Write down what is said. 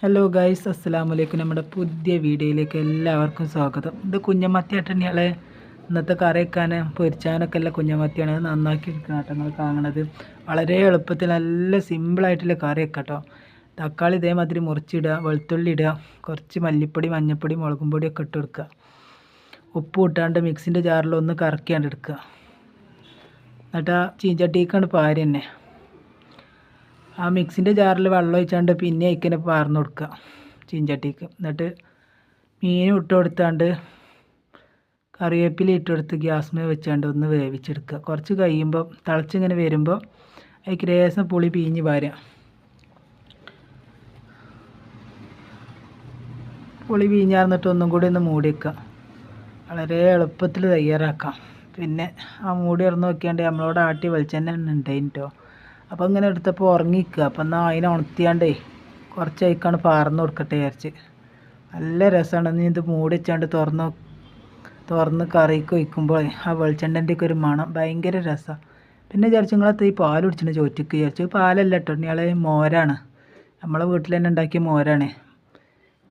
Hello guys, അസ്സലാമു അലൈക്കും. നമ്മുടെ പുതിയ വീഡിയോയിലേക്ക് എല്ലാവർക്കും സ്വാഗതം. ഇത് കുഞ്ഞമത്തിയാട്ടണിയാളെ ഇന്നത്തെ കറി വെക്കാൻ പൊരിച്ചാനൊക്കെ ഉള്ള കുഞ്ഞമത്തിയാണ്. നന്നാക്കി എടുക്കണം കേട്ടോ. നിങ്ങൾ കാണുന്നത് വളരെ എളുപ്പത്തിൽ നല്ല സിമ്പിളായിട്ടുള്ള കറി വെക്കാം കേട്ടോ. തക്കാളി ഇതേമാതിരി മുറിച്ചിടുക, വെളുത്തുള്ളി ഇടുക, കുറച്ച് മല്ലിപ്പൊടി, മഞ്ഞൾപ്പൊടി, മുളകും പൊടിയൊക്കെ ഇട്ട് കൊടുക്കുക. ഉപ്പ് ഇട്ടാണ്ട് മിക്സിൻ്റെ ജാറിൽ ഒന്ന് കറക്കിയാണ്ട് എടുക്കുക. എന്നിട്ട് ആ ചീഞ്ചട്ടിക്കാണ്ട് പാരി തന്നെ ആ മിക്സിൻ്റെ ജാറിൽ വെള്ളം ഒഴിച്ചാണ്ട് പിന്നെ അതിക്കന്നെ പാർന്ന് കൊടുക്കുക ചീഞ്ചട്ടിക്ക്. എന്നിട്ട് മീനും ഇട്ട് കൊടുത്താണ്ട് കറിവേപ്പില ഇട്ട് കൊടുത്ത് ഗ്യാസ്മേ വെച്ചാണ്ട് ഒന്ന് വേവിച്ചെടുക്കുക. കുറച്ച് കഴിയുമ്പോൾ തിളച്ചിങ്ങനെ വരുമ്പോൾ അതിക്ക് ലേശം പുളി പീഞ്ഞ് പാരുക. പുളി പീഞ്ഞാർന്നിട്ട് ഒന്നും കൂടി ഒന്ന് മൂടി വെക്കുക. വളരെ എളുപ്പത്തിൽ തയ്യാറാക്കാം. പിന്നെ ആ മൂടി തുറന്ന് നോക്കിയാണ്ട് നമ്മളോട് ആട്ടി വെളിച്ചെണ്ണ ഉണ്ടായിട്ടോ. അപ്പോൾ ഇങ്ങനെ എടുത്തപ്പോൾ ഉറങ്ങിക്കുക. അപ്പം എന്നാൽ അതിനെ ഉണർത്തിയാണ്ടേ കുറച്ച് അതിക്കാണ് പാർന്ന് കൊടുക്കട്ടെ വിചാരിച്ച്. നല്ല രസമാണ്. നീ ഇത് മൂടി വെച്ചാണ്ട് തുറന്ന് കറിക്ക് ഒഴിക്കുമ്പോൾ ആ വെളിച്ചെണ്ണൻ്റെ ഒക്കെ ഒരു മണം ഭയങ്കര രസമാണ്. പിന്നെ വിചാരിച്ചു നിങ്ങളത് ഈ പാൽ കുടിച്ചിട്ട് ചോറ്റിക്ക് വിചാരിച്ചു. പാലല്ല കേട്ടോ, ഇയാളെ മോരാണ്. നമ്മളെ വീട്ടിൽ തന്നെ ഉണ്ടാക്കിയ മോരാണ്.